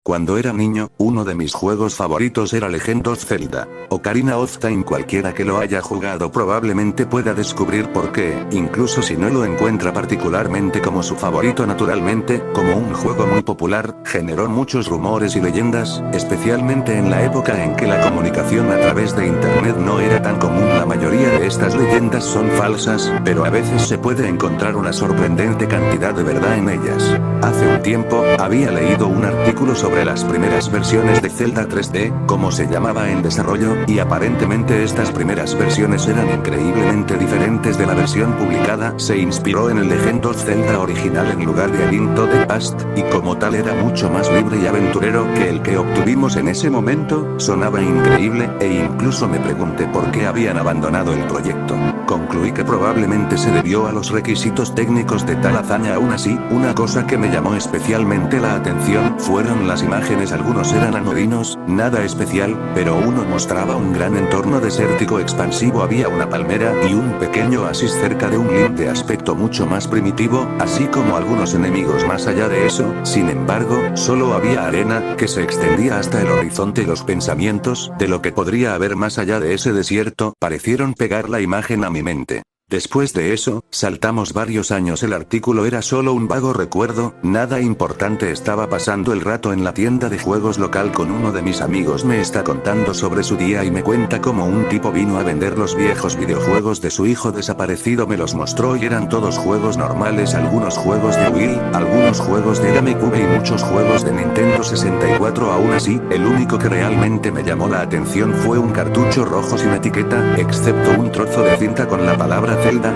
Cuando era niño, uno de mis juegos favoritos era Legend of Zelda. Ocarina of Time. Cualquiera que lo haya jugado probablemente pueda descubrir por qué, incluso si no lo encuentra particularmente como su favorito naturalmente, como un juego muy popular, generó muchos rumores y leyendas, especialmente en la época en que la comunicación a través de internet no era tan común. La mayoría de estas leyendas son falsas, pero a veces se puede encontrar una sorprendente cantidad de verdad en ellas. Hace un tiempo, había leído un artículo sobre las primeras versiones de Zelda 3D, como se llamaba en desarrollo, y aparentemente estas primeras versiones eran increíblemente diferentes de la versión publicada. Se inspiró en el Legend of Zelda original en lugar de A Link to the Past, y como tal era mucho más libre y aventurero que el que obtuvimos en ese momento. Sonaba increíble, e incluso me pregunté por qué habían abandonado el proyecto. Concluí que probablemente se debió a los requisitos técnicos de tal hazaña. Aún así, una cosa que me llamó especialmente la atención fueron las imágenes. Algunos eran anodinos, nada especial, pero uno mostraba un gran entorno desértico expansivo. Había una palmera y un pequeño oasis cerca de un Link de aspecto mucho más primitivo, así como algunos enemigos. Más allá de eso, sin embargo, solo había arena, que se extendía hasta el horizonte. Los pensamientos de lo que podría haber más allá de ese desierto parecieron pegar la imagen a mi mente. Después de eso, saltamos varios años. El artículo era solo un vago recuerdo, nada importante. Estaba pasando el rato en la tienda de juegos local con uno de mis amigos. Me está contando sobre su día y me cuenta cómo un tipo vino a vender los viejos videojuegos de su hijo desaparecido. Me los mostró y eran todos juegos normales, algunos juegos de Wii, algunos juegos de GameCube y muchos juegos de Nintendo 64. Aún así, el único que realmente me llamó la atención fue un cartucho rojo sin etiqueta, excepto un trozo de cinta con la palabra Zelda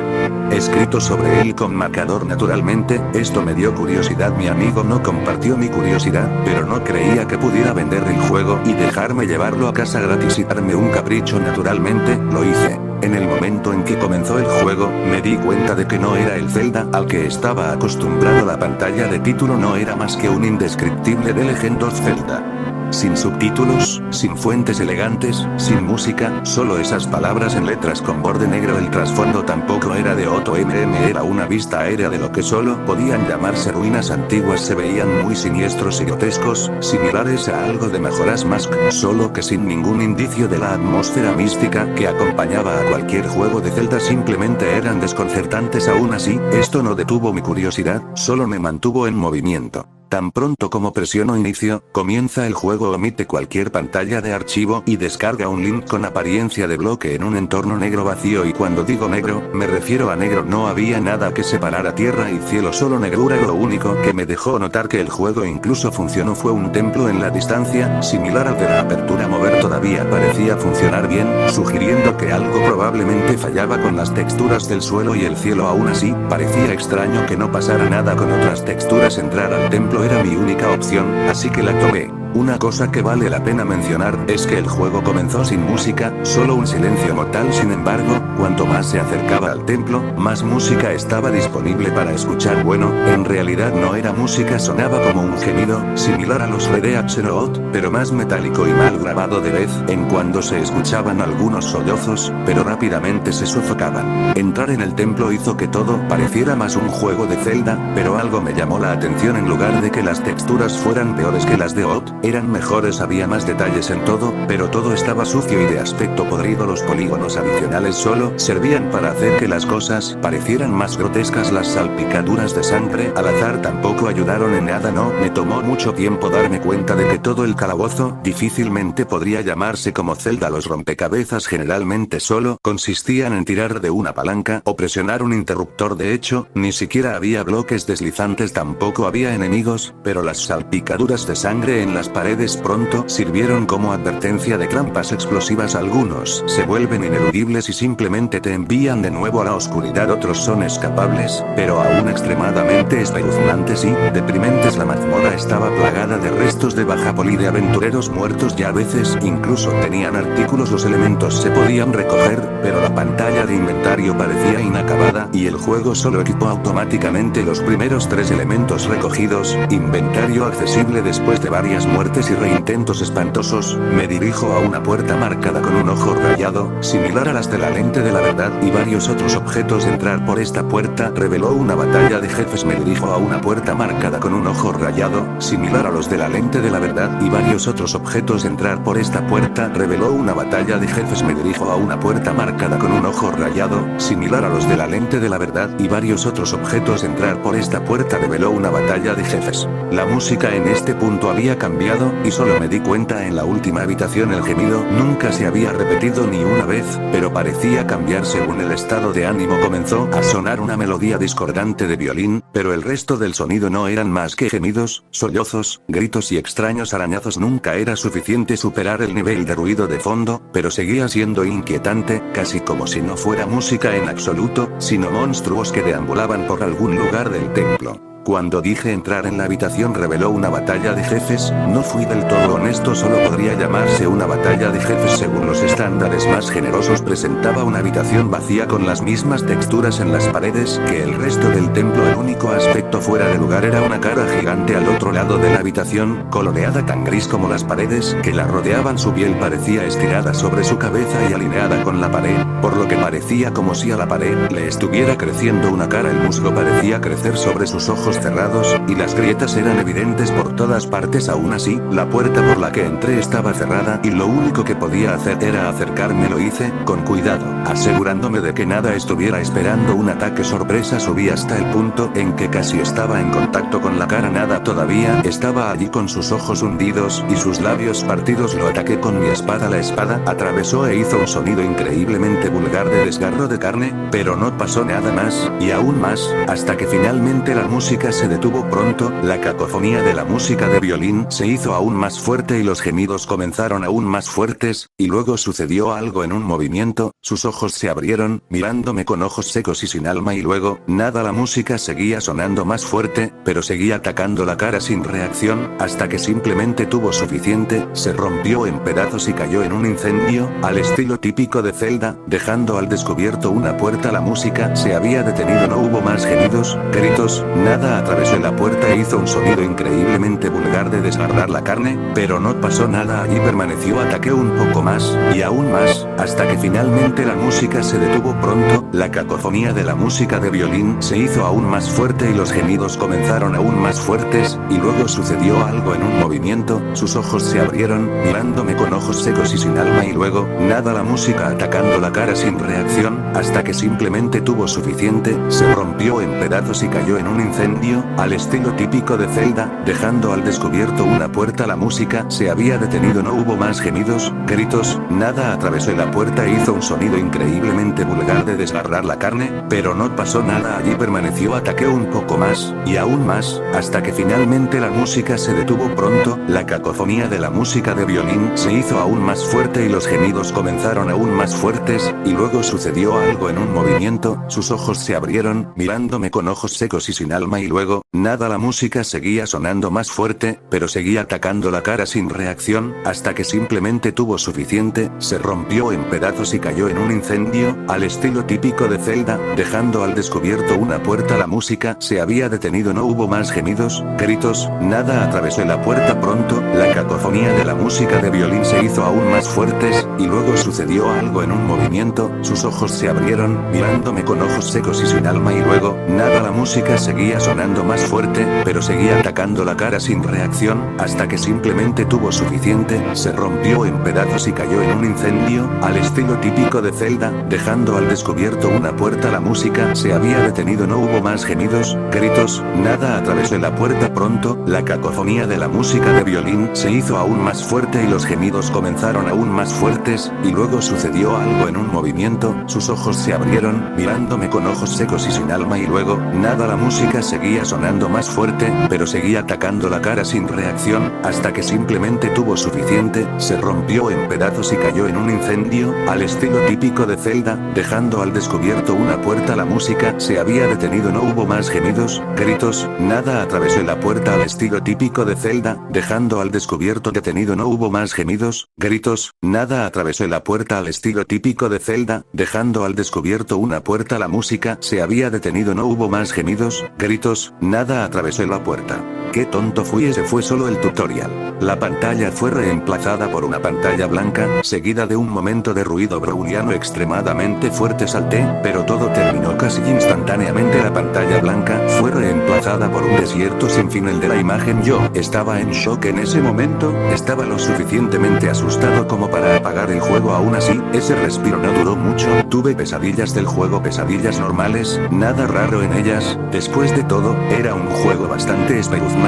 escrito sobre él con marcador. Naturalmente, esto me dio curiosidad. Mi amigo no compartió mi curiosidad, pero no creía que pudiera vender el juego y dejarme llevarlo a casa gratis y darme un capricho. Naturalmente, lo hice. En el momento en que comenzó el juego, me di cuenta de que no era el Zelda al que estaba acostumbrado. La pantalla de título no era más que un indescriptible de Legend of Zelda. Sin subtítulos, sin fuentes elegantes, sin música, solo esas palabras en letras con borde negro. El trasfondo tampoco era de Otto era una vista aérea de lo que solo podían llamarse ruinas antiguas. Se veían muy siniestros y grotescos, similares a algo de Majora's Mask, solo que sin ningún indicio de la atmósfera mística que acompañaba a cualquier juego de Zelda. Simplemente eran desconcertantes. Aún así, esto no detuvo mi curiosidad, solo me mantuvo en movimiento. Tan pronto como presiono inicio, comienza el juego. Omite cualquier pantalla de archivo y descarga un Link con apariencia de bloque en un entorno negro vacío. Y cuando digo negro, me refiero a negro. No había nada que separara tierra y cielo, solo negrura. Lo único que me dejó notar que el juego incluso funcionó fue un templo en la distancia, similar al de la apertura. Mover todavía parecía funcionar bien, sugiriendo que algo probablemente fallaba con las texturas del suelo y el cielo. Aún así, parecía extraño que no pasara nada con otras texturas. Entrar al templo era mi única opción, así que la tomé. Una cosa que vale la pena mencionar es que el juego comenzó sin música, solo un silencio mortal. Sin embargo, cuanto más se acercaba al templo, más música estaba disponible para escuchar. Bueno, en realidad no era música, sonaba como un gemido, similar a los Red Axelrod, pero más metálico y mal grabado. De vez en cuando se escuchaban algunos sollozos, pero rápidamente se sofocaban. Entrar en el templo hizo que todo pareciera más un juego de Zelda, pero algo me llamó la atención. En lugar de que las texturas fueran peores que las de Odd, eran mejores. Había más detalles en todo, pero todo estaba sucio y de aspecto podrido. Los polígonos adicionales solo servían para hacer que las cosas parecieran más grotescas. Las salpicaduras de sangre al azar tampoco ayudaron en nada. No me tomó mucho tiempo darme cuenta de que todo el calabozo difícilmente podría llamarse como Zelda. Los rompecabezas generalmente solo consistían en tirar de una palanca o presionar un interruptor. De hecho, ni siquiera había bloques deslizantes, tampoco había enemigos, pero las salpicaduras de sangre en las paredes pronto sirvieron como advertencia de trampas explosivas. Algunos se vuelven ineludibles y simplemente te envían de nuevo a la oscuridad. Otros son escapables, pero aún extremadamente espeluznantes y deprimentes. La mazmorra estaba plagada de restos de baja poli, de aventureros muertos, y a veces incluso tenían artículos. Los elementos se podían recoger, pero la pantalla de inventario parecía inacabada y el juego solo equipó automáticamente los primeros 3 elementos recogidos. Inventario accesible después de varias muertes. muertes y reintentos espantosos, me dirijo a una puerta marcada con un ojo rayado, similar a las de la lente de la verdad y varios otros objetos. Entrar por esta puerta reveló una batalla de jefes. Me dirijo a una puerta marcada con un ojo rayado, similar a los de la lente de la verdad y varios otros objetos. Entrar por esta puerta reveló una batalla de jefes. Me dirijo a una puerta marcada con un ojo rayado, similar a los de la lente de la verdad y varios otros objetos. Entrar por esta puerta reveló una batalla de jefes. La música en este punto había cambiado, y solo me di cuenta en la última habitación. El gemido nunca se había repetido ni una vez, pero parecía cambiar según el estado de ánimo. Comenzó a sonar una melodía discordante de violín, pero el resto del sonido no eran más que gemidos, sollozos, gritos y extraños arañazos. Nunca era suficiente superar el nivel de ruido de fondo, pero seguía siendo inquietante, casi como si no fuera música en absoluto, sino monstruos que deambulaban por algún lugar del templo. Cuando dije entrar en la habitación reveló una batalla de jefes, no fui del todo honesto. Solo podría llamarse una batalla de jefes según los estándares más generosos. Presentaba una habitación vacía con las mismas texturas en las paredes que el resto del templo. El único aspecto fuera de lugar era una cara gigante al otro lado de la habitación, coloreada tan gris como las paredes que la rodeaban. Su piel parecía estirada sobre su cabeza y alineada con la pared, por lo que parecía como si a la pared le estuviera creciendo una cara. El musgo parecía crecer sobre sus ojos cerrados, y las grietas eran evidentes por todas partes. Aún así, la puerta por la que entré estaba cerrada, y lo único que podía hacer era acercarme. Lo hice, con cuidado, asegurándome de que nada estuviera esperando un ataque sorpresa. Subí hasta el punto en que casi estaba en contacto con la cara. Nada todavía estaba allí, con sus ojos hundidos y sus labios partidos. Lo ataqué con mi espada. La espada atravesó e hizo un sonido increíblemente vulgar de desgarro de carne, pero no pasó nada más, y aún más, hasta que finalmente la música se detuvo. Pronto, la cacofonía de la música de violín se hizo aún más fuerte y los gemidos comenzaron aún más fuertes, y luego sucedió algo en un movimiento. Sus ojos se abrieron, mirándome con ojos secos y sin alma, y luego, nada. La música seguía sonando más fuerte, pero seguía atacando la cara sin reacción, hasta que simplemente tuvo suficiente, se rompió en pedazos y cayó en un incendio, al estilo típico de Zelda, dejando al descubierto una puerta. La música se había detenido. No hubo más gemidos, gritos, nada. Atravesó la puerta e hizo un sonido increíblemente vulgar de desgarrar la carne, pero no pasó nada allí. Permaneció. Ataqué un poco más, y aún más, hasta que finalmente la música se detuvo. Pronto, la cacofonía de la música de violín se hizo aún más fuerte y los gemidos comenzaron aún más fuertes, y luego sucedió algo en un movimiento. Sus ojos se abrieron, mirándome con ojos secos y sin alma, y luego, nada. La música atacando la cara sin reacción, hasta que simplemente tuvo suficiente, se rompió en pedazos y cayó en un incendio, al estilo típico de Zelda, dejando al descubierto una puerta. La música se había detenido. No hubo más gemidos, gritos, nada. Atravesó la puerta e hizo un sonido increíblemente vulgar de desgarrar la carne, pero no pasó nada allí. Permaneció. Ataqué un poco más, y aún más, hasta que finalmente la música se detuvo. Pronto, la cacofonía de la música de violín se hizo aún más fuerte y los gemidos comenzaron aún más fuertes, y luego sucedió algo en un movimiento. Sus ojos se abrieron, mirándome con ojos secos y sin alma, y luego, nada. La música seguía sonando más fuerte, pero seguía atacando la cara sin reacción, hasta que simplemente tuvo suficiente, se rompió en pedazos y cayó en un incendio, al estilo típico de Zelda, dejando al descubierto una puerta. La música se había detenido. No hubo más gemidos, gritos, nada. Atravesó la puerta. Pronto, la cacofonía de la música de violín se hizo aún más fuertes, y luego sucedió algo en un movimiento. Sus ojos se abrieron, mirándome con ojos secos y sin alma, y luego, nada. La música seguía sonando más fuerte, pero seguía atacando la cara sin reacción, hasta que simplemente tuvo suficiente, se rompió en pedazos y cayó en un incendio, al estilo típico de Zelda, dejando al descubierto una puerta. La música se había detenido. No hubo más gemidos, gritos, nada. Atravesó la puerta. Pronto, la cacofonía de la música de violín se hizo aún más fuerte y los gemidos comenzaron aún más fuertes, y luego sucedió algo en un movimiento. Sus ojos se abrieron, mirándome con ojos secos y sin alma, y luego, nada. La música seguía sonando más fuerte, pero seguía atacando la cara sin reacción, hasta que simplemente tuvo suficiente, se rompió en pedazos y cayó en un incendio, al estilo típico de Zelda, dejando al descubierto una puerta. La música se había detenido. No hubo más gemidos, gritos, nada. Atravesó la puerta al estilo típico de Zelda, dejando al descubierto detenido. No hubo más gemidos, gritos, nada. Atravesó la puerta al estilo típico de Zelda, dejando al descubierto una puerta. La música se había detenido. No hubo más gemidos, gritos, Dios, nada, atravesé la puerta. Qué tonto fui, ese fue solo el tutorial. La pantalla fue reemplazada por una pantalla blanca, seguida de un momento de ruido browniano extremadamente fuerte. Salté, pero todo terminó casi instantáneamente. La pantalla blanca fue reemplazada por un desierto sin fin. El de la imagen. Yo estaba en shock en ese momento, estaba lo suficientemente asustado como para apagar el juego. Aún así, ese respiro no duró mucho, tuve pesadillas del juego, pesadillas normales, nada raro en ellas. Después de todo, era un juego bastante espeluznante.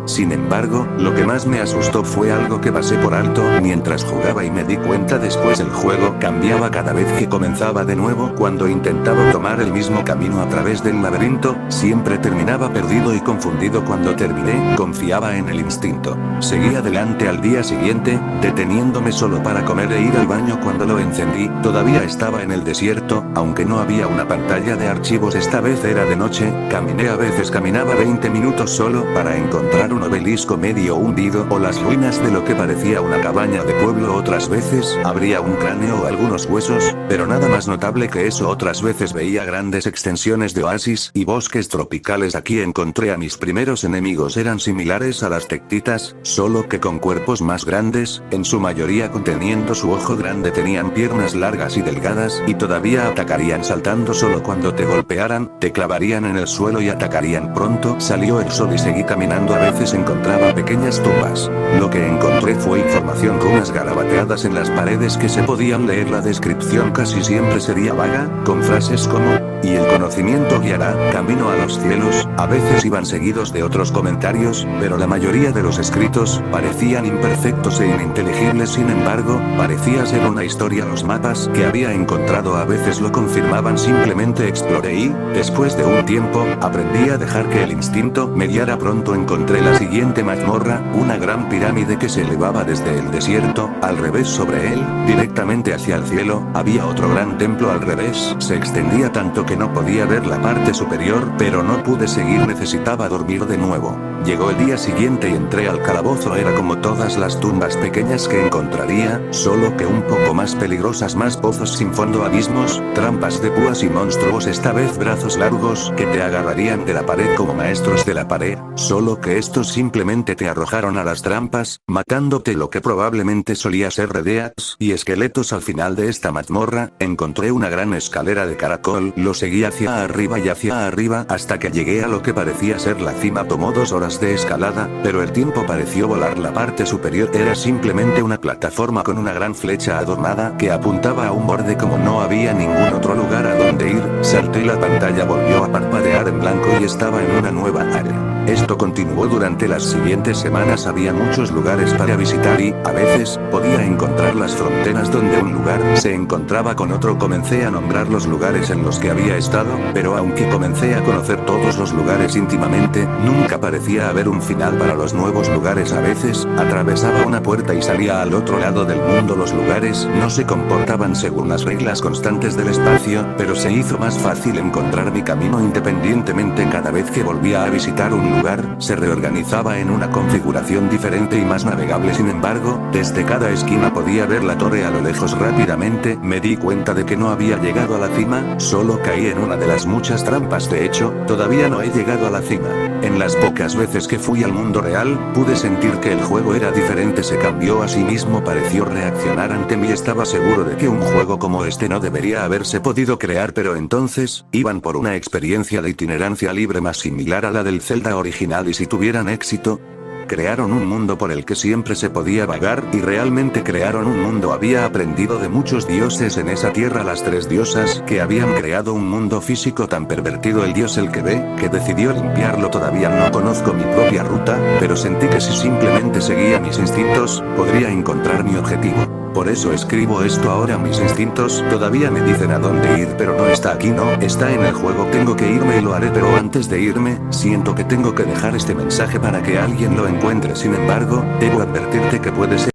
Sin embargo, lo que más me asustó fue algo que pasé por alto mientras jugaba y me di cuenta después. El juego cambiaba cada vez que comenzaba de nuevo. Cuando intentaba tomar el mismo camino a través del laberinto, siempre terminaba perdido y confundido. Cuando terminé, confiaba en el instinto. Seguí adelante al día siguiente, deteniéndome solo para comer e ir al baño. Cuando lo encendí, todavía estaba en el desierto, aunque no había una pantalla de archivos. Esta vez era de noche, caminé, a veces caminaba 20 minutos solo para encontrar un obelisco medio hundido o las ruinas de lo que parecía una cabaña de pueblo. Otras veces habría un cráneo o algunos huesos, pero nada más notable que eso. Otras veces veía grandes extensiones de oasis y bosques tropicales. Aquí encontré a mis primeros enemigos. Eran similares a las tectitas, solo que con cuerpos más grandes, en su mayoría conteniendo su ojo grande. Tenían piernas largas y delgadas y todavía atacarían saltando. Solo cuando te golpearan, te clavarían en el suelo y atacarían. Pronto salió el sol y seguí caminando. A veces encontraba pequeñas tumbas. Lo que encontré fue información, runas garabateadas en las paredes que se podían leer. La descripción casi siempre sería vaga, con frases como, y el conocimiento guiará, camino a los cielos. A veces iban seguidos de otros comentarios, pero la mayoría de los escritos parecían imperfectos e ininteligibles. Sin embargo, parecía ser una historia. Los mapas que había encontrado a veces lo confirmaban. Simplemente exploré y, después de un tiempo, aprendí a dejar que el instinto me guiara. Pronto encontré la siguiente mazmorra, una gran pirámide que se elevaba desde el desierto. Al revés, sobre él, directamente hacia el cielo, había otro gran templo. Al revés, se extendía tanto que no podía ver la parte superior, pero no pude seguir, necesitaba dormir de nuevo. Llegó el día siguiente y entré al calabozo. Era como todas las tumbas pequeñas que encontraría, solo que un poco más peligrosas. Más pozos sin fondo, abismos, trampas de púas y monstruos. Esta vez brazos largos que te agarrarían de la pared como maestros de la pared, solo que estos simplemente te arrojaron a las trampas, matándote. Lo que probablemente solía ser redeas y esqueletos. Al final de esta mazmorra, encontré una gran escalera de caracol. Lo seguí hacia arriba y hacia arriba hasta que llegué a lo que parecía ser la cima. Tomó 2 horas de escalada, pero el tiempo pareció volar. La parte superior era simplemente una plataforma con una gran flecha adornada que apuntaba a un borde. Como no había ningún otro lugar a donde ir, salté. La pantalla volvió a parpadear en blanco y estaba en una nueva área. Esto continuó durante las siguientes semanas. Había muchos lugares para visitar y, a veces, podía encontrar las fronteras donde un lugar se encontraba con otro. Comencé a nombrar los lugares en los que había estado, pero aunque comencé a conocer todos los lugares íntimamente, nunca parecía haber un final para los nuevos lugares. A veces, atravesaba una puerta y salía al otro lado del mundo. Los lugares no se comportaban según las reglas constantes del espacio, pero se hizo más fácil encontrar mi camino independientemente. Cada vez que volvía a visitar un lugar, se reorganizaba en una configuración diferente y más navegable. Sin embargo, desde cada esquina podía ver la torre a lo lejos. Rápidamente, me di cuenta de que no había llegado a la cima, solo caí en una de las muchas trampas. De hecho, todavía no he llegado a la cima. En las pocas veces que fui al mundo real, pude sentir que el juego era diferente. Se cambió a sí mismo, pareció reaccionar ante mí. Estaba seguro de que un juego como este no debería haberse podido crear, pero entonces, iban por una experiencia de itinerancia libre más similar a la del Zelda original, y si tuvieran éxito, crearon un mundo por el que siempre se podía vagar, y realmente crearon un mundo. Había aprendido de muchos dioses en esa tierra. Las 3 diosas que habían creado un mundo físico tan pervertido. El dios el que ve, que decidió limpiarlo. Todavía no conozco mi propia ruta, pero sentí que si simplemente seguía mis instintos, podría encontrar mi objetivo. Por eso escribo esto ahora. Mis instintos todavía me dicen a dónde ir, pero no está aquí, no está en el juego. Tengo que irme y lo haré, pero antes de irme, siento que tengo que dejar este mensaje para que alguien lo encuentre. Sin embargo, debo advertirte que puede ser